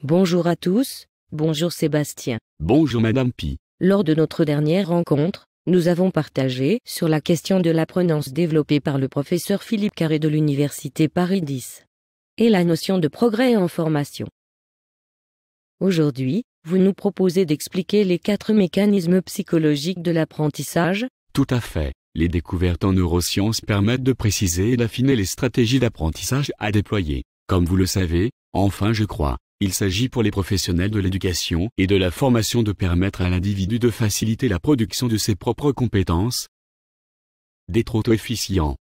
Bonjour à tous, bonjour Sébastien. Bonjour Madame Pi. Lors de notre dernière rencontre, nous avons partagé sur la question de l'apprenance développée par le professeur Philippe Carré de l'Université Paris X et la notion de progrès en formation. Aujourd'hui, vous nous proposez d'expliquer les 4 mécanismes psychologiques de l'apprentissage. Tout à fait. Les découvertes en neurosciences permettent de préciser et d'affiner les stratégies d'apprentissage à déployer. Comme vous le savez, enfin je crois, il s'agit pour les professionnels de l'éducation et de la formation de permettre à l'individu de faciliter la production de ses propres compétences, d'être auto-efficient,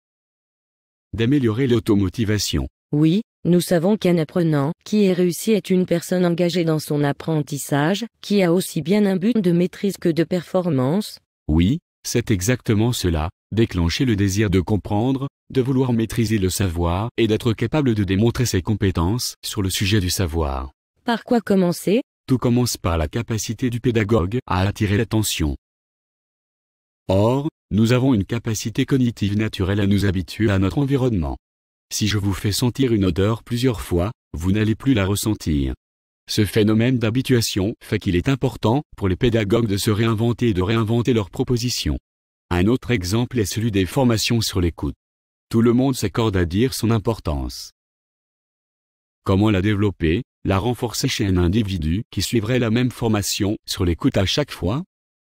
d'améliorer l'automotivation. Oui, nous savons qu'un apprenant qui est réussi est une personne engagée dans son apprentissage, qui a aussi bien un but de maîtrise que de performance. Oui, c'est exactement cela, déclencher le désir de comprendre, de vouloir maîtriser le savoir et d'être capable de démontrer ses compétences sur le sujet du savoir. Par quoi commencer? Tout commence par la capacité du pédagogue à attirer l'attention. Or, nous avons une capacité cognitive naturelle à nous habituer à notre environnement. Si je vous fais sentir une odeur plusieurs fois, vous n'allez plus la ressentir. Ce phénomène d'habituation fait qu'il est important pour les pédagogues de se réinventer et de réinventer leurs propositions. Un autre exemple est celui des formations sur l'écoute. Tout le monde s'accorde à dire son importance. Comment la développer, la renforcer chez un individu qui suivrait la même formation sur l'écoute à chaque fois?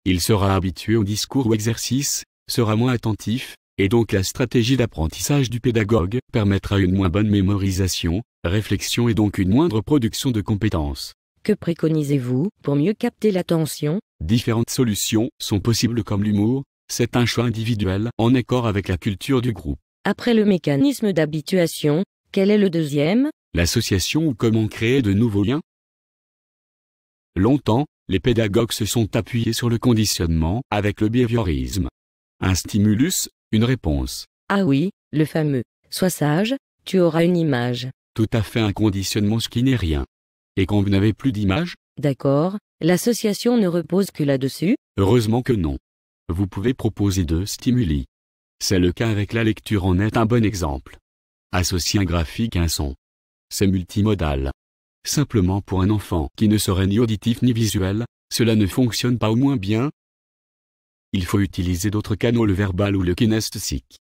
Il sera habitué au discours ou exercice, sera moins attentif, et donc la stratégie d'apprentissage du pédagogue permettra une moins bonne mémorisation, réflexion et donc une moindre production de compétences. Que préconisez-vous pour mieux capter l'attention? Différentes solutions sont possibles comme l'humour, c'est un choix individuel en accord avec la culture du groupe. Après le mécanisme d'habituation, quel est le deuxième? L'association ou comment créer de nouveaux liens? Longtemps, les pédagogues se sont appuyés sur le conditionnement avec le behaviorisme. Un stimulus, une réponse. Ah oui, le fameux « sois sage, tu auras une image ». Tout à fait un conditionnement ce qui n'est rien. Et quand vous n'avez plus d'image? D'accord, l'association ne repose que là-dessus? Heureusement que non. Vous pouvez proposer 2 stimuli. C'est le cas avec la lecture en est un bon exemple. Associer un graphique à un son. C'est multimodal. Simplement pour un enfant qui ne serait ni auditif ni visuel, cela ne fonctionne pas au moins bien. Il faut utiliser d'autres canaux, le verbal ou le kinesthésique.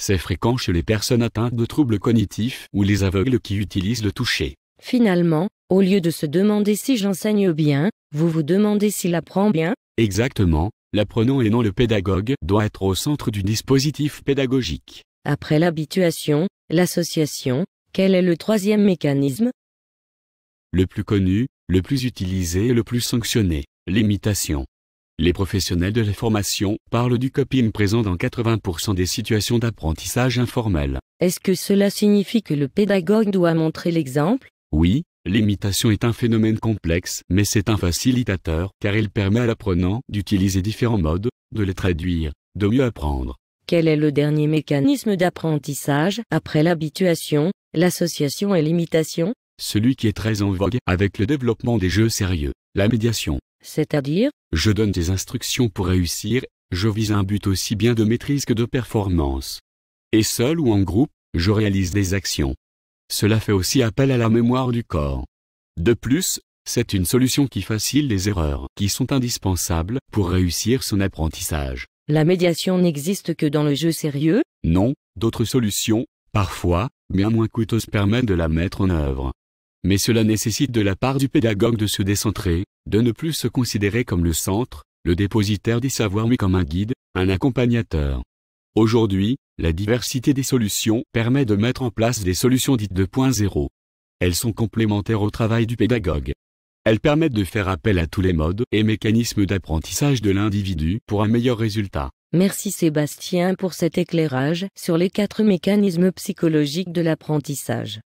C'est fréquent chez les personnes atteintes de troubles cognitifs ou les aveugles qui utilisent le toucher. Finalement, au lieu de se demander si j'enseigne bien, vous vous demandez s'il apprend bien? Exactement, l'apprenant et non le pédagogue doit être au centre du dispositif pédagogique. Après l'habituation, l'association, quel est le troisième mécanisme? Le plus connu, le plus utilisé et le plus sanctionné, l'imitation. Les professionnels de la formation parlent du copying présent dans 80% des situations d'apprentissage informel. Est-ce que cela signifie que le pédagogue doit montrer l'exemple? Oui, l'imitation est un phénomène complexe, mais c'est un facilitateur car il permet à l'apprenant d'utiliser différents modes, de les traduire, de mieux apprendre. Quel est le dernier mécanisme d'apprentissage après l'habituation, l'association et l'imitation? Celui qui est très en vogue avec le développement des jeux sérieux, la médiation. C'est-à-dire? Je donne des instructions pour réussir, je vise un but aussi bien de maîtrise que de performance. Et seul ou en groupe, je réalise des actions. Cela fait aussi appel à la mémoire du corps. De plus, c'est une solution qui facilite les erreurs qui sont indispensables pour réussir son apprentissage. La médiation n'existe que dans le jeu sérieux? Non, d'autres solutions, parfois, bien moins coûteuses permettent de la mettre en œuvre. Mais cela nécessite de la part du pédagogue de se décentrer, de ne plus se considérer comme le centre, le dépositaire des savoirs mais comme un guide, un accompagnateur. Aujourd'hui, la diversité des solutions permet de mettre en place des solutions dites 2.0. Elles sont complémentaires au travail du pédagogue. Elles permettent de faire appel à tous les modes et mécanismes d'apprentissage de l'individu pour un meilleur résultat. Merci Sébastien pour cet éclairage sur les 4 mécanismes psychologiques de l'apprentissage.